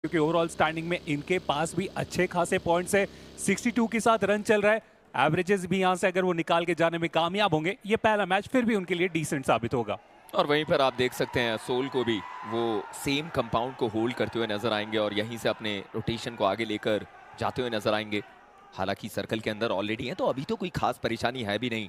क्योंकि overall standing में इनके पास भी अच्छे खासे पॉइंट्स है। 62 के साथ रन चल रहा है। एवरेजेस भी यहां से अगर वो निकाल के जाने में कामयाब होंगे, ये पहला मैच फिर भी उनके लिए डिसेंट साबित होगा। और वहीं पर आप देख सकते हैं सोल को भी वो सेम कंपाउंड को होल्ड करते हुए नजर आएंगे और यहीं से अपने रोटेशन को आगे लेकर जाते हुए नजर आएंगे। हालांकि सर्कल के अंदर ऑलरेडी है तो अभी तो कोई खास परेशानी है भी नहीं।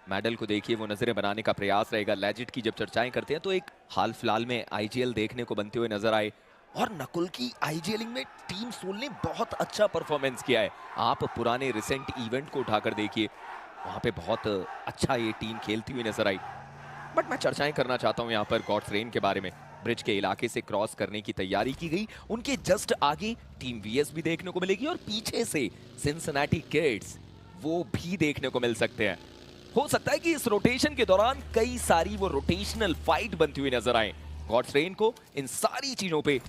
मेडल को देखिए वो नजरें बनाने का प्रयास रहेगा। लेजिट की जब चर्चाएं करते हैं तो एक हाल फिलहाल में आईजीएल देखने को बनते हुए नजर आए और नकुल की आईजीएलिंग में टीम सोल ने बहुत अच्छा परफॉर्मेंस किया है। आप पुराने रिसेंट इवेंट को उठाकर देखिए, वहां पे बहुत अच्छा ये टीम खेलती हुई नजर आई। बट मैं चर्चाएं करना चाहता हूं यहाँ पर गॉड्स रेन के बारे में। ब्रिज के इलाके से क्रॉस करने की तैयारी की गई, उनके जस्ट आगे टीम वीएस भी देखने को मिलेगी और पीछे से सिंसिनेटी किड्स वो भी देखने को मिल सकते हैं। हो सकता है कि इस रोटेशन के दौरान कई सारी वो रोटेशनल फाइट बनती हुई नजर आए। गॉड्स रेन को इन सारी चीजों पे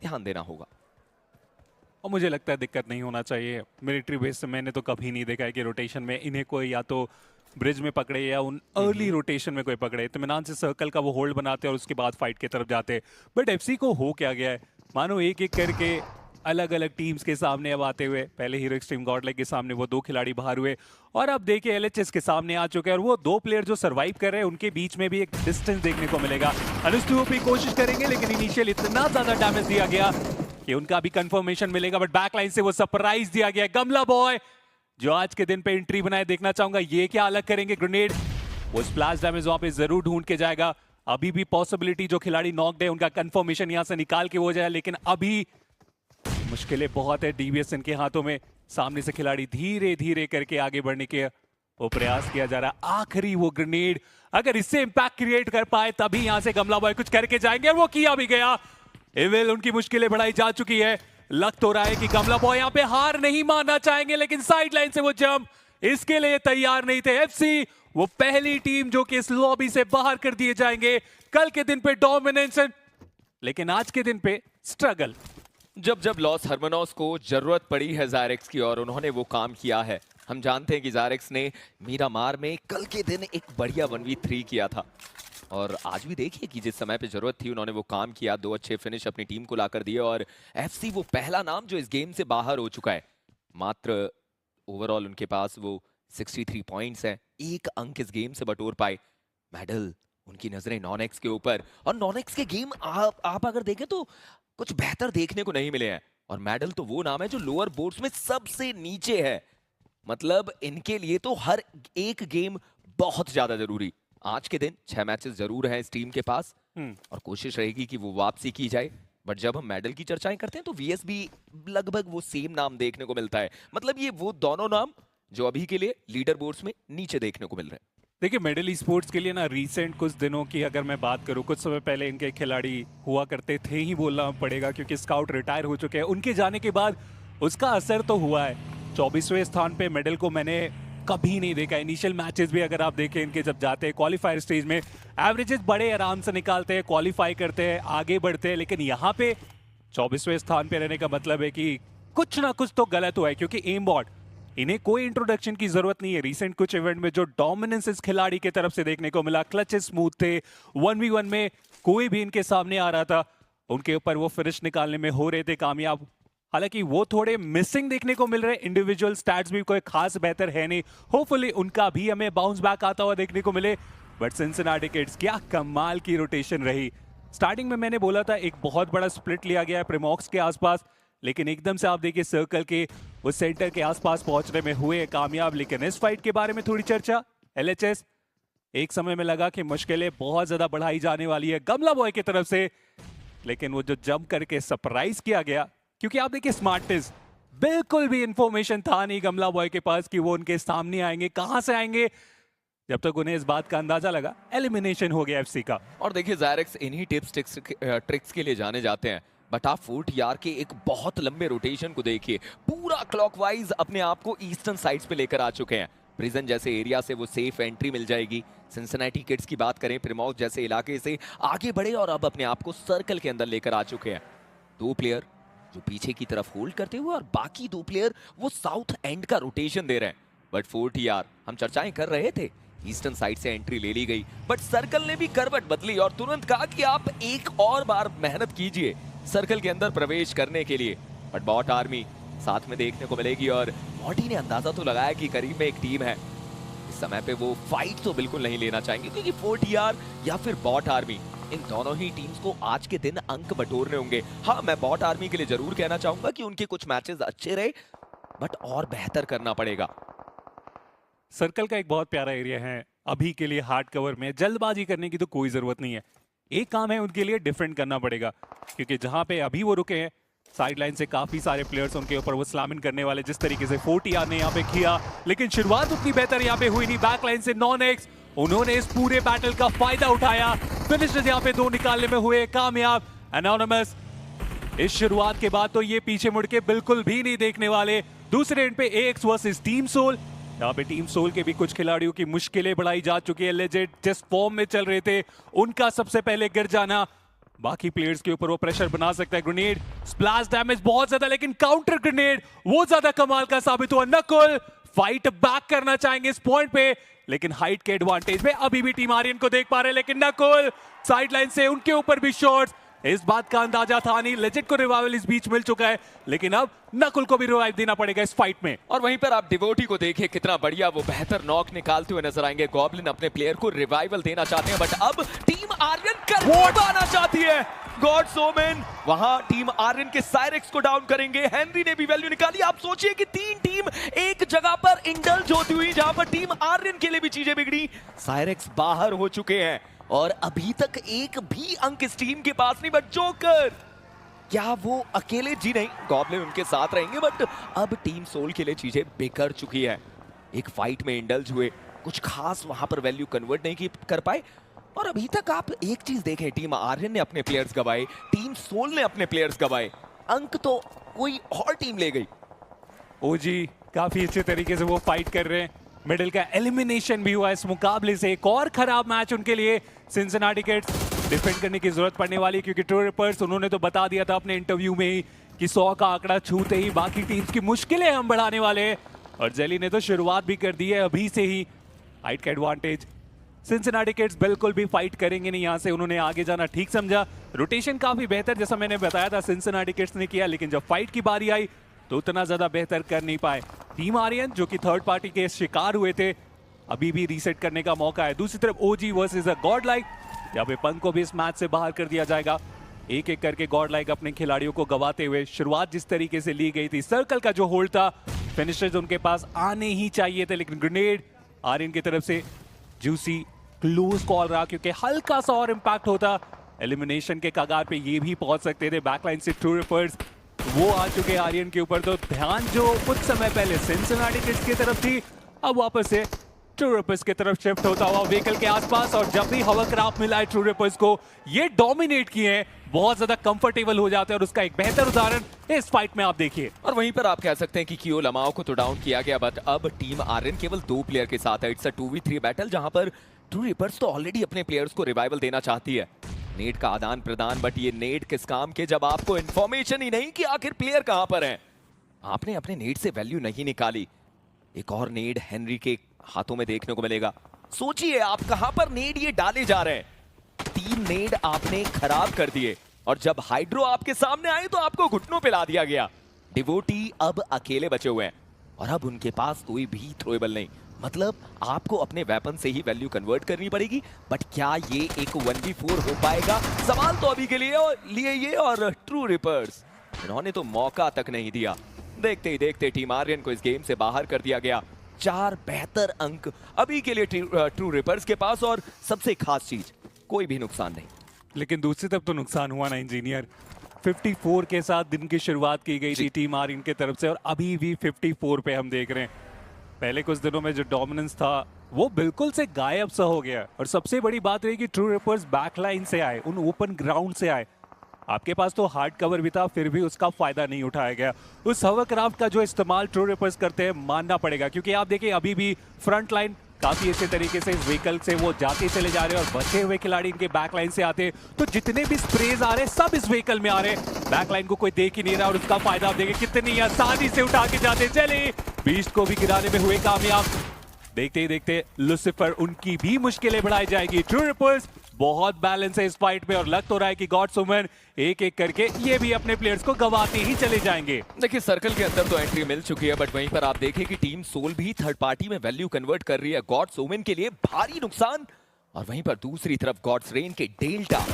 ध्यान देना होगा और मुझे लगता है दिक्कत नहीं होना चाहिए। मिलिट्री बेस से मैंने तो कभी नहीं देखा है कि रोटेशन में इन्हें कोई या तो ब्रिज में पकड़े या उन अर्ली रोटेशन में कोई पकड़े। इत्मीनान से सर्कल का वो होल्ड बनाते हैं और उसके बाद फाइट की तरफ जाते हैं। बट एफसी को हो क्या गया है, मानो एक एक करके अलग अलग टीम्स के सामने अब आते हुए, पहले हीरो एक्सट्रीम गॉडलाइक के सामने वो 2 खिलाड़ी बाहर हुए और अब देखिए एलएचएस के सामने आ चुके हैं और वो 2 प्लेयर जो सरवाइव कर रहे हैं उनके बीच में भी एक डिस्टेंस देखने को मिलेगा। अनुष्टुप कोशिश करेंगे लेकिन इनिशियल इतना ज्यादा डैमेज दिया गया कि उनका भी कंफर्मेशन मिलेगा। बट बैकलाइन से वो सरप्राइज दिया गया। गमला बॉय जो आज के दिन पे एंट्री बनाए, देखना चाहूंगा ये क्या अलग करेंगे। ग्रेनेड वो स्प्लैश डैमेज वहां पे जरूर ढूंढ के जाएगा। अभी भी पॉसिबिलिटी जो खिलाड़ी नॉक्ड है उनका कंफर्मेशन यहां से निकाल के हो जाए, लेकिन अभी मुश्किलें बहुत है डीवीएस इनके हाथों में। सामने से खिलाड़ी धीरे धीरे करके आगे बढ़ने के वो प्रयास किया जा रहा है। आखिरी वो ग्रेनेड अगर इससे इंपैक्ट क्रिएट कर पाए तभी यहां से गमला बॉय कुछ करके जाएंगे और वो किया भी गया। एविल उनकी मुश्किलें बढ़ाई जा चुकी है। लग तो रहा है कि गमला बॉय यहां पे हार नहीं मानना चाहेंगे, लेकिन साइड लाइन से वो जंप इसके लिए तैयार नहीं थे। एफसी वो पहली टीम जो कि इस लॉबी से बाहर कर दिए जाएंगे। कल के दिन पे डोमिनेशन, लेकिन आज के दिन पे स्ट्रगल। जब जब लॉस हरमनोस को जरूरत पड़ी है ज़ायरेक्स की और उन्होंने वो काम किया है। हम जानते हैं कि ज़ायरेक्स ने मीरामार में कल के दिन एक बढ़िया 1v3 किया था और आज भी देखिए कि जिस समय पे जरूरत थी उन्होंने वो काम किया। 2 अच्छे फिनिश अपनी टीम को लाकर दिए और एफसी वो पहला नाम जो इस गेम से बाहर हो चुका है। मात्र ओवरऑल उनके पास वो 63 पॉइंट्स हैं। 1 अंक इस गेम से बटोर पाए। मेडल उनकी नजरें नॉन-एक्स के ऊपर और नॉन-एक्स के गेम आप अगर देखें तो कुछ बेहतर देखने को नहीं मिले हैं और मेडल तो वो नाम है जो लोअर बोर्ड्स में सबसे नीचे है। मतलब इनके लिए तो हर एक गेम बहुत ज्यादा जरूरी। आज के दिन 6 मैचेस जरूर हैं इस टीम के पास और कोशिश रहेगी कि वो वापसी की जाए। बट जब हम मेडल की चर्चाएं करते हैं तो वीएस भी लगभग वो सेम नाम देखने को मिलता है। मतलब ये वो दोनों नाम जो अभी के लिए लीडर बोर्ड्स में नीचे देखने को मिल रहे हैं। देखिए मेडल स्पोर्ट्स के लिए ना रिसेंट कुछ दिनों की अगर मैं बात करूं, कुछ समय पहले इनके खिलाड़ी हुआ करते थे ही बोलना पड़ेगा, क्योंकि स्काउट रिटायर हो चुके हैं। उनके जाने के बाद उसका असर तो हुआ है। 24वें स्थान पे मेडल को मैंने कभी नहीं देखा। इनिशियल मैचेस भी अगर आप देखें इनके, जब जाते हैं क्वालिफायर स्टेज में एवरेजेस बड़े आराम से निकालते हैं, क्वालिफाई करते हैं, आगे बढ़ते हैं। लेकिन यहाँ पे 24वें स्थान पे रहने का मतलब है कि कुछ ना कुछ तो गलत हुआ है, क्योंकि एम बॉट इन्हें कोई इंट्रोडक्शन की जरूरत नहीं है। रिसेंट कुछ इवेंट में जो डोमिनेंस इस खिलाड़ी के तरफ से देखने को मिला, क्लचेस स्मूथ थे, 1v1 में कोई भी इनके सामने आ रहा था उनके ऊपर वो फिनिश निकालने में हो रहे थे कामयाब। हालांकि वो थोड़े मिसिंग देखने को मिल रहे हैं। इंडिविजुअल स्टैट्स भी कोई खास बेहतर है नहीं। होपफुली उनका भी हमें बाउंस बैक आता हुआ देखने को मिले। बट सिंसिनाटी किड्स क्या कमाल की रोटेशन रही। स्टार्टिंग में मैंने बोला था एक बहुत बड़ा स्प्लिट लिया गया है प्रीमॉक्स के आसपास, लेकिन एकदम से आप देखिए सर्कल के उस सेंटर के आसपास पहुंचने में हुए कामयाब। लेकिन इस फाइट के बारे में थोड़ी चर्चा। एलएचएस एक समय में लगा कि मुश्किलें बहुत ज्यादा बढ़ाई जाने वाली है गमला बॉय की तरफ से, लेकिन वो जो जंप करके सरप्राइज किया गया, क्योंकि आप देखिए स्मार्टिस्ट बिल्कुल भी इंफॉर्मेशन था नहीं गमला बॉय के पास कि वो उनके सामने आएंगे, कहां से आएंगे। जब तक उन्हें इस बात का अंदाजा लगा, एलिमिनेशन हो गया एफसी का। और देखिए ज़ायरेक्स इन्हीं टिप्स ट्रिक्स के लिए जाने जाते हैं। बट आप फोर्ट यार के एक बहुत लंबे रोटेशन को देखिए, पूरा क्लॉकवाइज अपने आप को ईस्टर्न साइड्स पे लेकर आ चुके हैं। प्रिजन जैसे एरिया से वो सेफ एंट्री मिल जाएगी। सिंसिनेटी किड्स की बात करें, प्रीमॉक्स जैसे इलाके से आगे बढ़े और अब अपने आप को सर्कल के अंदर लेकर आ चुके हैं। 2 प्लेयर जो पीछे की तरफ होल्ड करते हुए और बाकी 2 प्लेयर वो साउथ एंड का रोटेशन दे रहे हैं। बट फोर्ट यार हम चर्चाएं कर रहे थे, ईस्टर्न साइड से एंट्री ले ली गई, बट सर्कल ने भी करवट बदली और तुरंत कहा कि आप एक और बार मेहनत कीजिए। सर्कल के अंदर प्रवेश करने के लिए, बट बॉट आर्मी साथ में देखने को मिलेगी और मॉडी ने अंदाजा तो लगाया कि करीब में एक टीम है। इस समय पे वो फाइट तो बिल्कुल नहीं लेना चाहेंगे क्योंकि 4TR या फिर बॉट आर्मी, इन दोनों ही टीम्स को आज के दिन अंक बटोरने होंगे। हाँ, मैं बॉट आर्मी के लिए जरूर कहना चाहूंगा कि उनके कुछ मैचेस अच्छे रहे, बट और बेहतर करना पड़ेगा। सर्कल का एक बहुत प्यारा एरिया है, अभी के लिए हार्ड कवर में जल्दबाजी करने की तो कोई जरूरत नहीं है। एक काम है उनके लिए, डिफेंड करना पड़ेगा, क्योंकि जहां पे अभी वो रुके हैं साइड लाइन से काफी सारे प्लेयर्स उनके ऊपर वो स्लैमिंग करने वाले, जिस तरीके से 4TR ने यहाँ पे किया, लेकिन शुरुआत उतनी बेहतर यहाँ पे हुई नहीं। बैक लाइन से नॉन-एक्स, उन्होंने इस पूरे बैटल का फायदा उठाया, फिनिशर्स यहाँ पे 2 निकालने में हुए कामयाब। एनोनिमस इस शुरुआत के बाद तो ये पीछे मुड़ के बिल्कुल भी नहीं देखने वाले। दूसरे एंड पे AX वर्सेस टीम सोल, यहाँ पे टीम सोल के भी कुछ खिलाड़ियों की मुश्किलें बढ़ाई जा चुकी है। लेजेंड जिस फॉर्म में चल रहे थे उनका सबसे पहले गिर जाना बाकी प्लेयर्स के ऊपर वो प्रेशर बना सकता है। ग्रेनेड स्प्लैश डैमेज बहुत ज्यादा, लेकिन काउंटर ग्रेनेड वो ज्यादा कमाल का साबित हुआ। नकुल फाइट बैक करना चाहेंगे इस पॉइंट पे, लेकिन हाइट के एडवांटेज में अभी भी टीम आर्यन को देख पा रहे हैं, लेकिन नकुल साइडलाइन से उनके ऊपर भी शॉट्स, इस बात का अंदाजा था नहीं। लेजेंड को रिवाइवल इस बीच मिल चुका है, लेकिन अब नकुल को भी रिवाइव देना पड़ेगा इस फाइट में। और वहीं पर आप डिवोटी को देखिए, कितना बढ़िया वो बेहतर नॉक निकालते हुए नजर आएंगे। गॉब्लिन अपने प्लेयर को रिवाइवल देना चाहते हैं, बट अब टीम आर्यन कर आना चाहती है। गॉड्स ओमेन वहां टीम आर्यन के साइरेक्स को डाउन करेंगे। हेनरी ने भी वैल्यू निकाली। आप सोचिए कि 3 टीम एक जगह पर इंडल्ज होती हुई, जहां पर टीम आर्यन के लिए भी चीजें बिगड़ी। साइरेक्स बाहर हो चुके हैं और अभी तक एक भी अंक इस टीम के पास नहीं। बट जोकर क्या वो अकेले जी नहीं, गॉब्लिन उनके साथ रहेंगे, बट अब टीम सोल के लिए चीजें बिगड़ चुकी है। एक फाइट में इंडल्ज हुए, कुछ खास वहां पर वैल्यू कन्वर्ट नहीं कर पाए। और अभी तक आप एक चीज देखें, टीम आर्यन ने अपने प्लेयर्स गवाए, टीम सोल ने अपने प्लेयर्स गवाए, अंक तो कोई और टीम ले गई। ओजी काफी अच्छे तरीके से वो फाइट कर रहे हैं। मिडिल का एलिमिनेशन भी हुआ इस मुकाबले से, एक और खराब मैच उनके लिए। सिंसिनाटी किड्स डिफेंड करने की जरूरत पड़ने वाली, क्योंकि ट्रू रिपर्स उन्होंने तो बता दिया था अपने इंटरव्यू में ही कि 100 का आंकड़ा छूते ही बाकी टीम्स की मुश्किलें हम बढ़ाने वाले हैं। और जेली ने तो शुरुआत भी कर दी है अभी से ही। हाइट का एडवांटेज, सिंसिनाटी किड्स बिल्कुल भी फाइट करेंगे नहीं यहाँ से, उन्होंने आगे जाना ठीक समझा। रोटेशन काफी बेहतर जैसा मैंने बताया था सिंसिनाटी किड्स ने किया, लेकिन जब फाइट की बारी आई तो उतना ज्यादा बेहतर कर नहीं पाए। टीम आर्यन जो कि थर्ड पार्टी के शिकार हुए थे, अभी भी रीसेट करने का मौका है। दूसरी तरफ ओजी वर्सेस अ गॉड लाइक, यहाँ पे पंक को भी इस मैच से बाहर कर दिया जाएगा। एक एक करके गॉड लाइक अपने खिलाड़ियों को गवाते हुए, शुरुआत जिस तरीके से ली गई थी, सर्कल का जो होल्ड था, फिनिशर्स उनके पास आने ही चाहिए थे, लेकिन ग्रेनेड आर्यन की तरफ से जूसी क्लोज कॉल रहा, क्योंकि हल्का सा और इंपैक्ट होता एलिमिनेशन के कगार पे ये भी पहुंच सकते थे। बैकलाइन से ट्रू रिपर्स वो आ चुके आर्यन के ऊपर, तो ध्यान जो कुछ समय पहले सिंसिनाटी किड्स की तरफ थी अब वापस से ट्रू रिपर्स की तरफ शिफ्ट होता हुआ व्हीकल के आसपास। और जब भी हवरक्राफ्ट मिला है ट्रू रिपर्स को, ये डोमिनेट किए हैं, बहुत ज्यादा कंफर्टेबल हो जाते हैं, और उसका एक बेहतर उदाहरण इस फाइट में आप देखिए। और वहीं पर आप कह सकते हैं कि कियो लमाओ को तो डाउन किया गया, बट अब टीम आर्यन केवल 2 प्लेयर के साथ है। इट्स अ 2v3 बैटल, जहां पर ट्रू रिपर्स तो ऑलरेडी अपने प्लेयर्स को रिवाइवल देना चाहती है। नेड का आदान प्रदान, बट ये नेड किस काम के जब आपको इंफॉर्मेशन ही नहीं कि आखिर प्लेयर कहां पर है। आपने अपने नेड से वैल्यू नहीं निकाली। एक और नेड हेनरी के हाथों में देखने को मिलेगा। सोचिए आप कहां पर नेड ये डाले जा रहे हैं। 3 नेड आपने खराब कर दिए, और जब हाइड्रो आपके सामने आई तो आपको घुटनों पे ला दिया गया। डिवोटी अब अकेले बचे हुए हैं, और अब उनके पास कोई भी थ्रोएबल नहीं, मतलब आपको अपने वेपन से ही वैल्यू कन्वर्ट करनी पड़ेगी। बट क्या ये एक 1v4 हो पाएगा, सवाल तो अभी के लिए ये और ट्रू रिपर्स इन्होंने तो मौका तक नहीं दिया। देखते ही देखते टीम आर्यन को इस गेम से बाहर कर दिया गया। 4 बेहतर अंक अभी के लिए ट्रू रिपर्स के पास, और सबसे खास चीज कोई भी नुकसान नहीं। लेकिन दूसरी तरफ तो नुकसान हुआ ना इंजीनियर। 54 के साथ दिन की शुरुआत की गई थी टीम आर्यन की तरफ से, और अभी भी 54 पे हम देख रहे हैं। पहले कुछ दिनों में जो डोमिनेंस था वो बिल्कुल से गायब सा हो गया। और सबसे बड़ी बात रही कि ट्रू रिपर्स बैकलाइन से आए, उन ओपन ग्राउंड से आए। आपके पास तो हार्ड कवर भी था, फिर भी उसका फायदा नहीं उठाया गया। उस हवरक्राफ्ट का जो इस्तेमाल ट्रू रिपर्स करते हैं मानना पड़ेगा, क्योंकि आप देखिए अभी भी फ्रंट लाइन काफी अच्छे तरीके से इस व्हीकल से वो जाते चले जा रहे हैं, और बचे हुए खिलाड़ी इनके बैकलाइन से आते हैं, तो जितने भी स्प्रेज आ रहे हैं सब इस व्हीकल में आ रहे हैं। बैकलाइन को कोई देख ही नहीं रहा, और उसका फायदा आप देखें कितनी आसानी से उठा के जाते चले। बीस्ट को भी गिराने में हुए कामयाब। देखते ही देखते लुसिफर उनकी भी मुश्किलें बढ़ाई जाएगी। ट्रू रिपर्स बहुत बैलेंस है इस फाइट में और लग तो रहा है कि गॉड्स वुमेन एक एक करके ये भी अपने प्लेयर्स को गंवाते ही चले जाएंगे। देखिए सर्कल के अंदर तो एंट्री मिल चुकी है, बट वहीं पर आप देखें कि टीम सोल भी थर्ड पार्टी में वैल्यू कन्वर्ट कर रही है। गॉड्स वुमेन के लिए भारी नुकसान, और वहीं पर दूसरी तरफ गॉड्स रेन के डेल्टा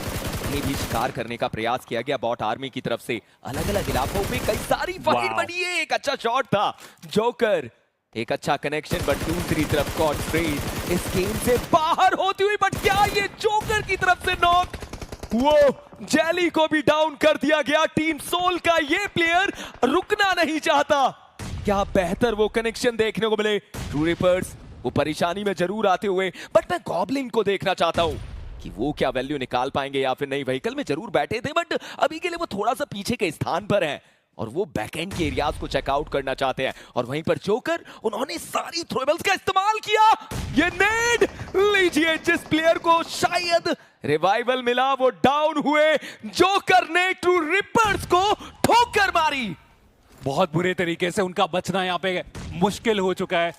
ने भी शिकार करने का प्रयास किया गया बॉट आर्मी की तरफ से। अलग अलग इलाकों में कई सारी फाइट बनी है। एक अच्छा शॉट था जोकर, एक अच्छा कनेक्शन, बट दूसरी तरफ गॉड्स रेन इस गेम से बाहर होती हुई, बट क्या ये जोकर की तरफ से नॉक, वो जेली को भी डाउन कर दिया गया। टीम सोल का ये प्लेयर रुकना नहीं चाहता। क्या बेहतर वो कनेक्शन देखने को मिले। ट्रू रिपर्स वो परेशानी में जरूर आते हुए, बट मैं गॉब्लिन को देखना चाहता हूं कि वो क्या वैल्यू निकाल पाएंगे या फिर नहीं। व्हीकल में जरूर बैठे थे, बट अभी के लिए वो थोड़ा सा पीछे के स्थान पर है और वो बैकएंड के एरियाज को चेकआउट करना चाहते हैं। और वहीं पर जोकर, उन्होंने सारी थ्रोएबल्स का इस्तेमाल किया। ये नेड लीजिए, जिस प्लेयर को शायद रिवाइवल मिला वो डाउन हुए। जोकर ने ट्रू रिपर्स को ठोकर मारी। बहुत बुरे तरीके से उनका बचना यहाँ पे मुश्किल हो चुका है।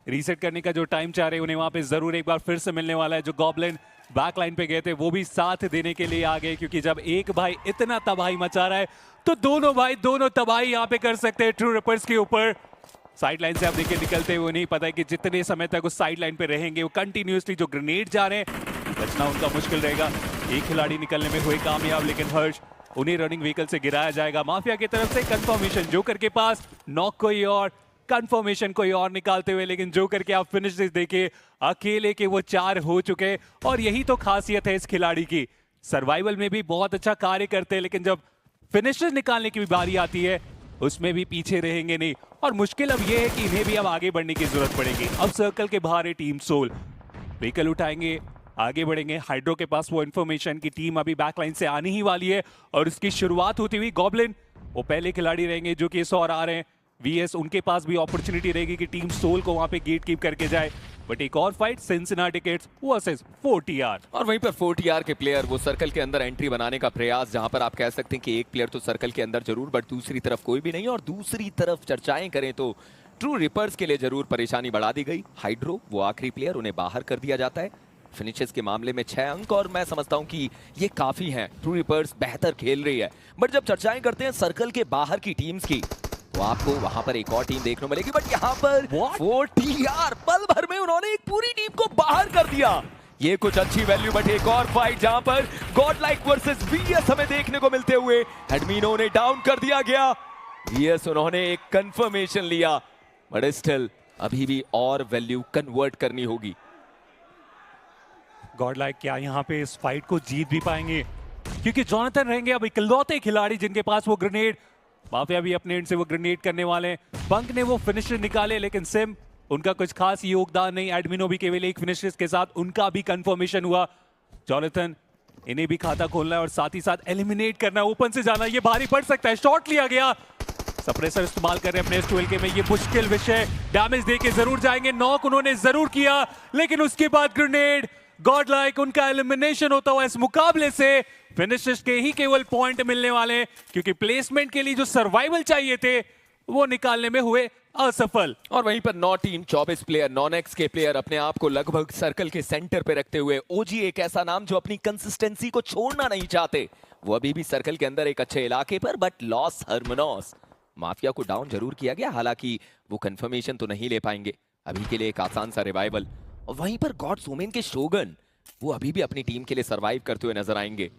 रीसेट करने का जो टाइम चाह रहे उन्हें वहां पे जरूर एक बार फिर से मिलने वाला है। जो गॉब्लिन बैकलाइन पे गए थे वो भी साथ देने के लिए आ गए, क्योंकि जब एक भाई इतना तबाही मचा रहा है तो दोनों भाई दोनों तबाही यहाँ पे कर सकते हैं ट्रू रिपर्स के ऊपर। साइड लाइन से आप देखिए निकलते हुए, नहीं पता है कि जितने समय तक उस साइड लाइन पे रहेंगे वो कंटिन्यूसली जो ग्रेनेड जा रहे हैं बचना उनका मुश्किल रहेगा। एक खिलाड़ी निकलने में हुए कामयाब, लेकिन हर्ष उन्हें रनिंग व्हीकल से गिराया जाएगा। माफिया की तरफ से कंफर्मेशन जोकर के पास, नॉक कोई और, कंफर्मेशन कोई और निकालते हुए, लेकिन जोकर के आप फिनिश देखिए अकेले के वो 4 हो चुके। और यही तो खासियत है इस खिलाड़ी की, सर्वाइवल में भी बहुत अच्छा कार्य करते हैं, लेकिन जब फिनिशेस निकालने की भी बारी आती है उसमें भी पीछे रहेंगे नहीं। और मुश्किल अब यह है कि इन्हें भी अब आगे बढ़ने की जरूरत पड़ेगी। अब सर्कल के बाहर है टीम सोल, व्हीकल उठाएंगे, आगे बढ़ेंगे। हाइड्रो के पास वो इन्फॉर्मेशन की टीम अभी बैकलाइन से आने ही वाली है और उसकी शुरुआत होती हुई गॉब्लिन वो पहले खिलाड़ी रहेंगे जो कि इस और आ रहे हैं। वीएस उनके पास भी अपॉर्चुनिटी रहेगी कि टीम सोल को वहां पे गेट कीप करके जाए। बट एक और fight Cincinnati kids versus 4TR, और वहीं पर 4TR के प्लेयर वो सर्कल के अंदर एंट्री बनाने का प्रयास, जहां पर आप कह सकते हैं कि एक प्लेयर तो सर्कल के अंदर जरूर, बट दूसरी तरफ कोई भी नहीं। और दूसरी तरफ चर्चाएं करें तो ट्रू रिपर्स के लिए जरूर परेशानी बढ़ा दी गई। हाइड्रो वो आखिरी प्लेयर, उन्हें बाहर कर दिया जाता है। फिनिशेस के मामले में 6 अंक, और मैं समझता हूं कि ये काफी हैं। ट्रू रिपर्स बेहतर खेल रही है, बट जब चर्चाएं करते हैं सर्कल के बाहर की टीम्स की तो आपको वहां पर एक और टीम देखने को मिलेगी। बट यहाँ पर 4TR पल भर में उन्होंने एक पूरी टीम को बाहर कर दिया। ये कुछ अच्छी वैल्यू, बट एक और फाइट जहां पर गॉड लाइक वर्सेस वीएस हमें देखने को मिलते हुए। एडमिनो ने डाउन कर दिया गया, वीएस उन्होंने एक कंफर्मेशन लिया, बट स्टिल अभी भी और वैल्यू कन्वर्ट करनी होगी। गॉड लाइक क्या यहाँ पे इस फाइट को जीत भी पाएंगे, क्योंकि जोनाथन रहेंगे अब इकलौते खिलाड़ी जिनके पास वो ग्रेनेड, माफिया भी अपने एंड से वो ग्रेनेड करने वाले हैं। बंक ने वो फिनिशर निकाले, लेकिन सिम उनका कुछ खास योगदान नहीं। एडमिनो भी केवल एक फिनिशर के साथ उनका भी कंफर्मेशन हुआ। जोनाथन इन्हें भी खाता खोलना है और साथ ही साथ एलिमिनेट करना है, ओपन से जाना, ये भारी पड़ सकता है। शॉट लिया गया, सप्रेसर इस्तेमाल कर रहे हैं अपने S12 में, ये मुश्किल विषय, डैमेज देके जरूर जाएंगे। नॉक उन्होंने जरूर किया, लेकिन उसके बाद ग्रेनेड, गॉड लाइक उनका एलिमिनेशन होता हुआ इस मुकाबले से। फिनिशर्स के ही केवल पॉइंट मिलने वाले, क्योंकि प्लेसमेंट के लिए जो सर्वाइवल चाहिए थे वो निकालने में हुए असफल। और वहीं पर 9 टीम 24 प्लेयर, नॉन एक्स के प्लेयर अपने आप को लगभग सर्कल के सेंटर पे रखते हुए। ओजी एक ऐसा नाम जो अपनी कंसिस्टेंसी को छोड़ना नहीं चाहते, वो अभी भी सर्कल के अंदर एक अच्छे इलाके पर, बट लॉस हरमनोस माफिया को डाउन जरूर किया गया, हालांकि वो कंफर्मेशन तो नहीं ले पाएंगे अभी के लिए, एक आसान सा रिवाइवल। और वहीं पर गॉड्स वुमेन के शोगन वो अभी भी अपनी टीम के लिए सरवाइव करते हुए नजर आएंगे।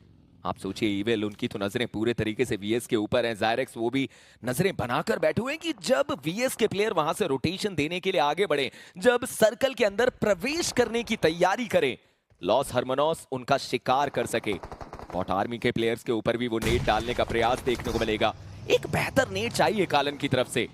आप सोचिए इविल, उनकी तो नजरें पूरे तरीके से वीएस के ऊपर हैं। ज़ायरेक्स वो भी नजरें बनाकर बैठे हुए हैं कि जब वीएस के प्लेयर वहां से रोटेशन देने के लिए आगे बढ़े, जब सर्कल के अंदर प्रवेश करने की तैयारी करें, लॉस हरमनोस उनका शिकार कर सके। बॉट आर्मी के प्लेयर्स के ऊपर भी वो नेट डालने का प्रयास देखने को मिलेगा। एक बेहतर नेट चाहिए कालन की तरफ से,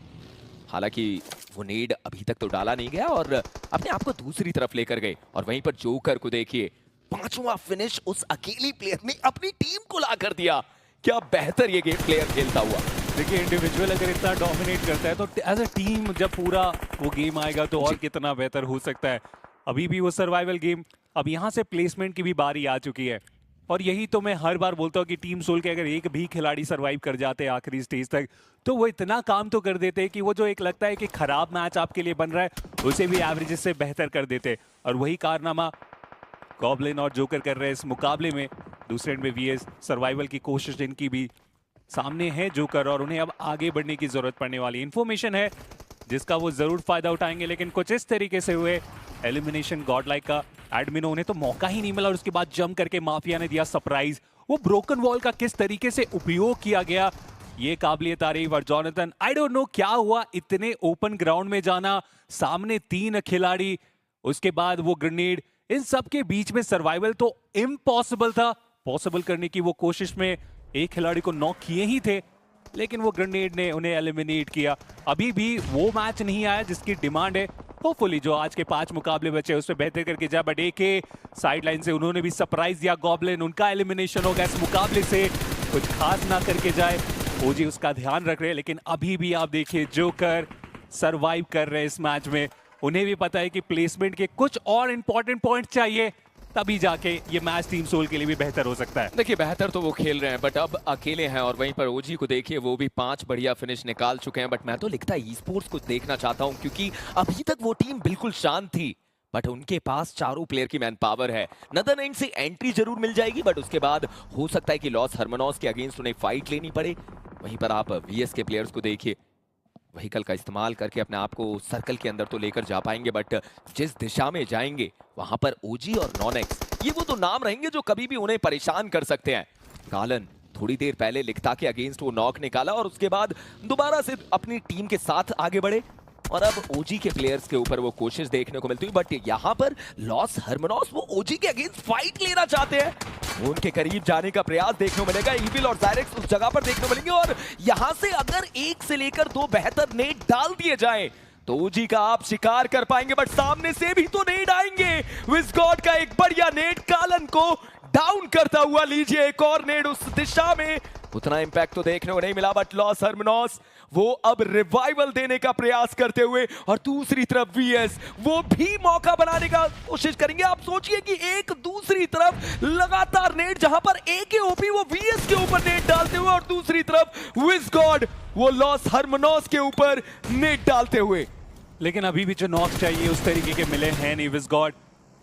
हालांकि वो नेड अभी तक तो डाला नहीं गया और अपने आप को दूसरी तरफ लेकर गए। और वहीं पर जोकर को देखिए, 5वां फिनिश उस अकेले प्लेयर ने अपनी टीम को ला कर दिया। क्या बेहतर ये गेम प्लेयर खेलता हुआ। देखिए इंडिविजुअल अगर इतना डोमिनेट करता है तो एज अ टीम जब पूरा वो गेम आएगा तो और कितना बेहतर हो सकता है। अभी भी वो सर्वाइवल गेम, अब यहाँ से प्लेसमेंट की भी बारी आ चुकी है। और यही तो मैं हर बार बोलता हूँ कि टीम सोल के अगर एक भी खिलाड़ी सरवाइव कर जाते हैं आखिरी स्टेज तक, तो वो इतना काम तो कर देते हैं कि वो जो एक लगता है कि खराब मैच आपके लिए बन रहा है उसे भी एवरेजेस से बेहतर कर देते। और वही कारनामा गॉब्लिन और जोकर कर रहे हैं इस मुकाबले में। दूसरे एंड में वीएस सर्वाइवल की कोशिश इनकी भी सामने है जोकर, और उन्हें अब आगे बढ़ने की जरूरत पड़ने वाली इन्फॉर्मेशन है जिसका वो जरूर फायदा उठाएंगे। लेकिन कुछ इस तरीके से हुए एलिमिनेशन गॉडलाइक का। एडमिनो उन्हें तो मौका ही नहीं मिला और उसके बाद जंप करके माफिया ने दिया सरप्राइज। वो ब्रोकन वॉल का किस तरीके से उपयोग किया गया, ये काबिलियत तारीफ। और जॉनथन, आई डोंट नो क्या हुआ, इतने ओपन ग्राउंड में जाना, सामने 3 खिलाड़ी, उसके बाद वो ग्रेनेड, इन सब के बीच में सर्वाइवल तो इम्पॉसिबल था। पॉसिबल करने की वो कोशिश में एक खिलाड़ी को नॉक किए ही थे, लेकिन वो ग्रेनेड ने उन्हें एलिमिनेट किया। अभी भी वो मैच नहीं आया जिसकी डिमांड है। होपफुली जो आज के 5 मुकाबले बचे उसमें बेहतर करके जाए, बट एक साइड लाइन से उन्होंने भी सरप्राइज दिया। गॉब्लिन, उनका एलिमिनेशन हो गया इस मुकाबले से, कुछ खास ना करके जाए। ओजी उसका ध्यान रख रहे हैं, लेकिन अभी भी आप देखिए जोकर सरवाइव कर रहे हैं इस मैच में। उन्हें भी पता है कि प्लेसमेंट के कुछ और इंपॉर्टेंट पॉइंट चाहिए, तभी जाके ये मैच टीम सोल के लिए भी बेहतर हो सकता है। देखिए बेहतर तो वो खेल रहे हैं बट अब अकेले हैं, और वहीं पर ओजी को देखिए वो भी 5 बढ़िया फिनिश निकाल चुके हैं। बट मैं तो लिखता ई स्पोर्ट्स को देखना चाहता हूं, क्योंकि अभी तक वो टीम बिल्कुल शांत थी, बट उनके पास चारों प्लेयर की मैन पावर है। नदर एंड से एंट्री जरूर मिल जाएगी, बट उसके बाद हो सकता है कि लॉस हरमनॉस के अगेंस्ट उन्हें फाइट लेनी पड़े। वहीं पर आप वीएस के प्लेयर्स को देखिए, व्हीकल का इस्तेमाल करके अपने आप को सर्कल के अंदर तो लेकर जा पाएंगे, बट जिस दिशा में जाएंगे वहां पर ओजी और नॉनेक्स, ये वो तो नाम रहेंगे जो कभी भी उन्हें परेशान कर सकते हैं। कालन थोड़ी देर पहले लिखता के अगेंस्ट वो नॉक निकाला और उसके बाद दोबारा से अपनी टीम के साथ आगे बढ़े, और अब ओजी के प्लेयर्स के ऊपर वो कोशिश देखने को मिलती है। बट यहाँ पर लॉस हरमनॉस वो ओजी के अगेंस्ट फाइट लेना चाहते हैं, उनके करीब जाने का प्रयास देखने को मिलेगा। ईविल और ज़ायरेक्स उस जगह पर देखने को मिलेंगे, और यहां से अगर 1 से लेकर 2 बेहतर नेट डाल दिए जाएं तो ओजी का आप शिकार कर पाएंगे, बट सामने से भी तो नेट आएंगे। विस्गॉड का एक बढ़िया नेट कालन को डाउन करता हुआ, लीजिए एक और नेट उस दिशा में, उतना इंपैक्ट तो देखने को नहीं मिला। बट लॉस हरमनॉस वो अब रिवाइवल देने का प्रयास करते हुए, और दूसरी तरफ वीएस वो भी मौका बनाने का कोशिश करेंगे। आप सोचिए कि एक दूसरी तरफ लगातार नेट, जहां पर एकेओपी वो वीएस के ऊपर नेट डालते हुए, और दूसरी तरफ विस्गॉड वो लॉस हरमनॉस के ऊपर नेट डालते हुए। लेकिन अभी भी जो नॉक चाहिए उस तरीके के मिले हैं नहीं। विस्गॉड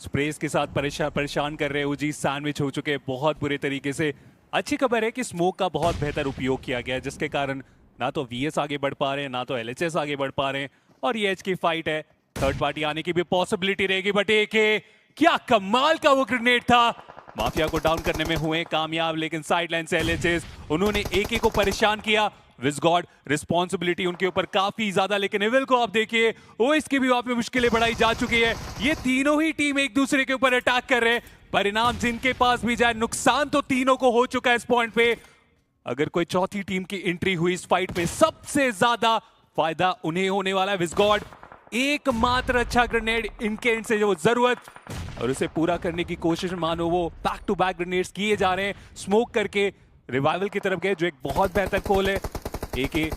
स्प्रेस के साथ परेशान कर रहे हैं। ओजी सैंडविच हो चुके हैं बहुत बुरे तरीके से। अच्छी खबर है कि स्मोक का बहुत बेहतर उपयोग किया गया है, जिसके कारण ना तो वीएस आगे बढ़ पा रहे हैं, ना तो एलएचएस आगे बढ़ पा रहे हैं, और ये एज की फाइट है, थर्ड पार्टी आने की भी पॉसिबिलिटी रहेगी। बट क्या कमाल का वो ग्रेनेड था, माफिया को डाउन करने में हुए कामयाब, लेकिन साइडलाइन से एलएचएस उन्होंने एके को परेशान किया। विस्गॉड रिस्पॉन्सिबिलिटी उनके ऊपर काफी ज्यादा, लेकिन एविल को आप देखिए वो इसकी भी वहां पे मुश्किलें बढ़ाई जा चुकी है। ये तीनों ही टीम एक दूसरे के ऊपर अटैक कर रहे हैं, परिणाम जिनके पास भी जाए, नुकसान तो तीनों को हो चुका है इस पॉइंट पे। अगर कोई चौथी टीम की एंट्री हुई इस फाइट में, सबसे ज्यादा फायदा उन्हें होने वाला है। विस्गॉड एकमात्र अच्छा ग्रेनेड इनके एंड से जो जरूरत, और उसे पूरा करने की कोशिश में मानो वो बैक टू बैक ग्रेनेड्स किए जा रहे हैं, स्मोक करके रिवाइवल की तरफ गए, जो एक बहुत बेहतर कॉल है। एके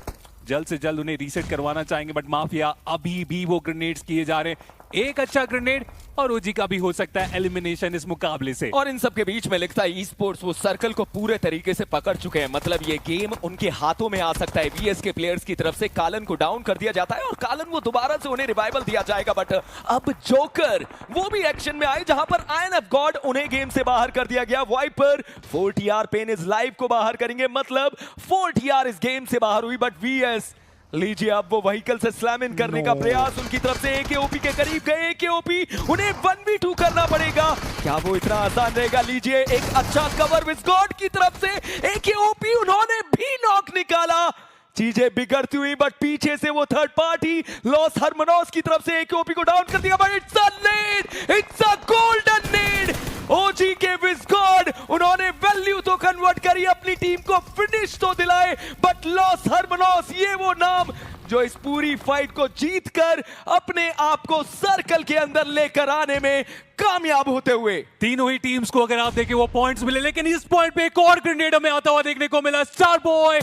जल्द से जल्द उन्हें रीसेट करवाना चाहेंगे, बट माफिया अभी भी वो ग्रेनेड्स किए जा रहे हैं। एक अच्छा ग्रेनेड और ओजी का भी हो सकता है एलिमिनेशन इस मुकाबले से। और इन सब के बीच में लिखता है ई स्पोर्ट्स वो सर्कल को पूरे तरीके से पकड़ चुके हैं, मतलब ये गेम उनके हाथों में आ सकता है। वीएस के प्लेयर्स की तरफ से कालन को डाउन कर दिया जाता है, और कालन वो दोबारा से उन्हें रिवाइवल दिया जाएगा। बट अब जोकर वो भी एक्शन में आए, जहां पर आयन ऑफ गॉड उन्हें गेम से बाहर कर दिया गया। Viper 4 TR Pain is Live को बाहर करेंगे, मतलब 4 TR इस गेम से बाहर हुई। बट वीएस लीजिए अब वो व्हीकल से स्लैम इन करने का प्रयास उनकी तरफ से, एकेओपी के करीब गए। एकेओपी उन्हें 1v2 करना पड़ेगा, क्या वो इतना आसान रहेगा? लीजिए एक अच्छा कवर विस्गॉड की तरफ से, एकेओपी उन्होंने भी नॉक निकाला। चीजें बिगड़ती हुई, बट पीछे से वो थर्ड पार्टी लॉस हरमनॉस की तरफ से एकेओपी को डाउन कर दिया। But it's a need, it's a golden need. OG के विस्गॉड उन्होंने वैल्यू तो कन्वर्ट करी, अपनी टीम को फिनिश तो दिलाए, बट लॉस हरमनॉस ये वो नाम जो इस पूरी फाइट को जीतकर अपने आप को सर्कल के अंदर लेकर आने में कामयाब होते हुए। तीनों ही टीम्स को अगर आप देखें वो पॉइंट्स मिले, लेकिन इस पॉइंट पे एक और ग्रेनेड हमें आता हुआ देखने को मिला। स्टार बॉय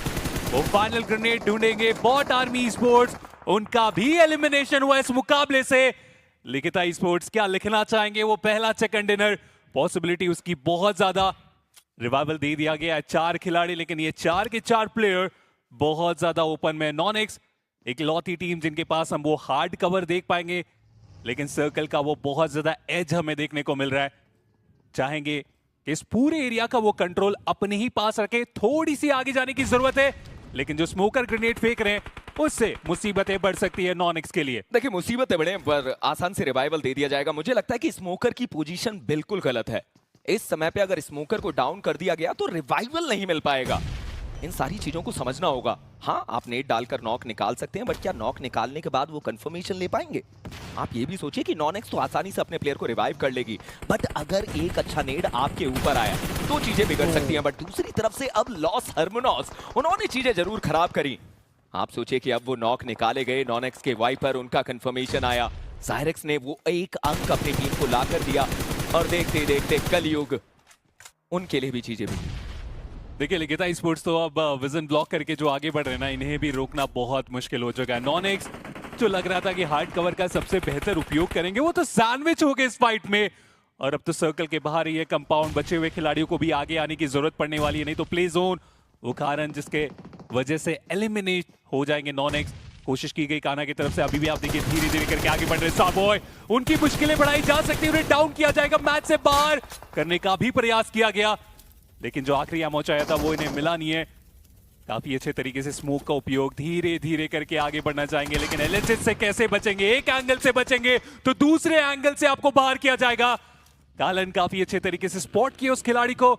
वो फाइनल ग्रेनेड ढूंढेंगे। बॉट आर्मी स्पोर्ट्स उनका भी एलिमिनेशन हुआ इस मुकाबले से। लिखिता स्पोर्ट्स क्या लिखना चाहेंगे? वो पहला चिकन डिनर पॉसिबिलिटी उसकी बहुत ज्यादा, रिवाइवल दे दिया गया है 4 खिलाड़ी, लेकिन ये 4 के 4 प्लेयर बहुत ज्यादा ओपन में। नॉनेक्स एक लौती टीम जिनके पास हम वो हार्ड कवर देख पाएंगे, लेकिन सर्कल का वो बहुत ज्यादा एज हमें देखने को मिल रहा है। चाहेंगे कि इस पूरे एरिया का वो कंट्रोल अपने ही पास रखे। थोड़ी सी आगे जाने की जरूरत है, लेकिन जो स्मोकर ग्रेनेड फेंक रहे हैं उससे मुसीबतें बढ़ सकती है नॉनेक्स के लिए। देखिए मुसीबतें बढ़े पर आसान से रिवाइवल दे दिया जाएगा। मुझे लगता है कि स्मोकर की पोजीशन बिल्कुल गलत है। इस समय पे अगर स्मोकर को डाउन कर दिया गया तो रिवाइवल नहीं मिल पाएगा। इन सारी चीजों को समझना होगा। हाँ, आप नेट डालकर नॉक निकाल सकते हैं, बट क्या नॉक निकालने के बाद वो कंफर्मेशन ले पाएंगे? आप ये भी सोचिए कि नॉनेक्स तो आसानी से अपने प्लेयर को रिवाइव कर लेगी, बट अगर एक अच्छा नेड आपके ऊपर आया तो चीजें बिगड़ सकती हैं। बट दूसरी तरफ से अब लॉस हरमोनॉस, उन्होंने चीजें जरूर खराब करी। आप सोचिए कि अब वो नॉक निकाले गए, नॉनेक्स के वाइपर, उनका कंफर्मेशन आया, ज़ायरेक्स ने वो एक अंक अपनी टीम को लाकर दिया और देखते देखते कलयुग उनके लिए भी चीजें बिगड़ी। देखिए लिखिता स्पोर्ट्स तो अब विजन ब्लॉक करके जो आगे बढ़ रहे हैं ना, इन्हें भी रोकना बहुत मुश्किल हो चुका है। नॉनेक्स जो लग रहा था कि हार्ड कवर का सबसे बेहतर उपयोग करेंगे, वो तो सैंडविच हो गए इस फाइट में। और अब तो सर्कल के बाहर ही है कंपाउंड, बचे हुए खिलाड़ियों को भी आगे आने की जरूरत पड़ने वाली है, नहीं तो प्ले जोन वो कारण जिसके वजह से एलिमिनेट हो जाएंगे नॉनेक्स। कोशिश की गई काना की तरफ से, अभी भी आप देखिए धीरे धीरे करके आगे बढ़ रहे साबॉय, उनकी मुश्किलें बढ़ाई जा सकती है, उन्हें डाउन किया जाएगा, मैच से बाहर करने का भी प्रयास किया गया, लेकिन जो आखिरी एमो चाहिए था वो इन्हें मिला नहीं है। काफी अच्छे तरीके से स्मोक का उपयोग धीरे धीरे करके आगे बढ़ना चाहेंगे, लेकिन एलएचएस से कैसे बचेंगे? एक एंगल से बचेंगे तो दूसरे एंगल से आपको बाहर किया जाएगा। कालन काफी अच्छे तरीके से स्पॉट किए उस खिलाड़ी को,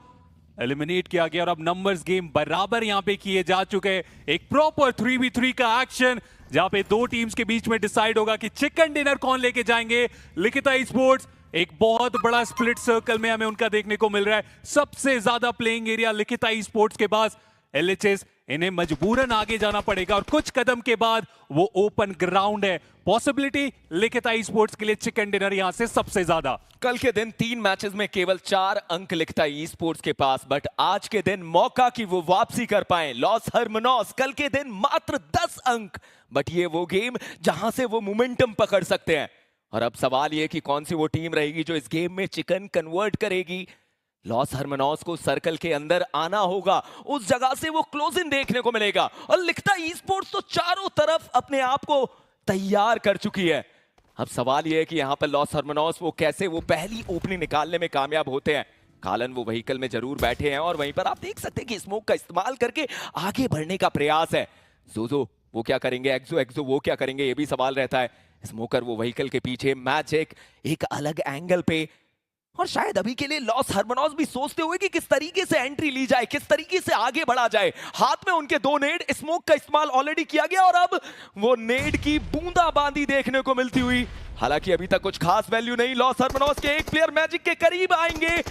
एलिमिनेट किया गया और अब नंबर्स गेम बराबर यहां पे किए जा चुके हैं। एक प्रॉपर 3v3 का एक्शन जहां पे दो टीम्स के बीच में डिसाइड होगा कि चिकन डिनर कौन लेके जाएंगे। लिखिता स्पोर्ट्स एक बहुत बड़ा स्प्लिट सर्कल में हमें उनका देखने को मिल रहा है। सबसे ज्यादा प्लेइंग एरिया लिखिता स्पोर्ट्स के पास, एलएचएस इन्हें मजबूरन आगे जाना पड़ेगा और कुछ कदम के बाद वो ओपन ग्राउंड है। पॉसिबिलिटी लिखिता स्पोर्ट्स के लिए चिकन डिनर यहां से सबसे ज्यादा। कल के दिन 3 मैचेस में केवल 4 अंक लिखता ई स्पोर्ट्स के पास, बट आज के दिन मौका की वो वापसी कर पाए लॉस हरमोनॉस। कल के दिन मात्र 10 अंक, बट ये वो गेम जहां से वो मोमेंटम पकड़ सकते हैं। और अब सवाल ये कि कौन सी वो टीम रहेगी जो इस गेम में चिकन कन्वर्ट करेगी। लॉस हरमोनॉस को सर्कल के अंदर आना होगा, उस जगह से वो क्लोज इन देखने को मिलेगा। और लिखता ई स्पोर्ट्स तो चारों तरफ अपने आप को तैयार कर चुकी है। अब सवाल यह है कि यहां पर लॉस हरमोनॉस वो कैसे वो पहली ओपनिंग निकालने में कामयाब होते हैं। कालन वो व्हीकल में जरूर बैठे हैं और वहीं पर आप देख सकते हैं कि स्मोक का इस्तेमाल करके आगे बढ़ने का प्रयास है। जोजो वो क्या करेंगे, एक्सो वो क्या करेंगे, ये भी सवाल रहता है। स्मोकर वो व्हीकल के पीछे, मैजिक एक अलग एंगल पे, और शायद अभी के लिए लॉस हरमोनॉस भी सोचते हुए कि किस तरीके से एंट्री ली जाए, किस तरीके से आगे बढ़ा जाए। हाथ में उनके 2 नेड, स्मोक का इस्तेमाल ऑलरेडी किया गया और अब वो नेड की बूंदाबांदी देखने को मिलती हुई। हालांकि अभी तक कुछ खास वैल्यू नहीं। लॉस हरमोनॉस के एक प्लेयर मैजिक के करीब आएंगे।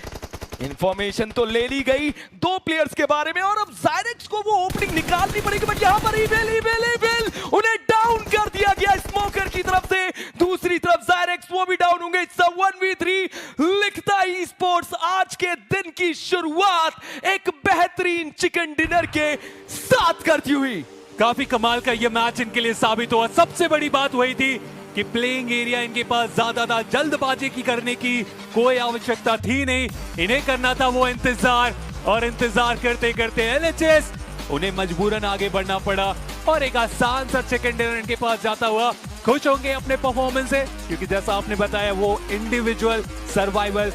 इंफॉर्मेशन तो ले ली गई 2 प्लेयर्स के बारे में और अब ज़ायरेक्स को वो ओपनिंग निकालनी पड़ेगी, बट यहां पर इवेल उन्हें डाउन कर दिया गया स्मोकर की तरफ से। दूसरी तरफ ज़ायरेक्स वो भी डाउन होंगे। It's a 1v3। लिखता ई स्पोर्ट्स आज के दिन की शुरुआत एक बेहतरीन चिकन डिनर के साथ करती हुई। काफी कमाल का ये मैच इनके लिए साबित हुआ। सबसे बड़ी बात वही थी कि प्लेइंग एरिया इनके पास ज्यादा था, जल्दबाजी की करने की कोई आवश्यकता थी नहीं। इन्हें करना था वो इंतजार, और इंतजार करते करते एलएचएस उन्हें मजबूरन आगे बढ़ना पड़ा और एक आसान सा चिकन डिनर इनके पास जाता हुआ। खुश होंगे अपने परफॉर्मेंस से, क्योंकि जैसा आपने बताया वो इंडिविजुअल सर्वाइवल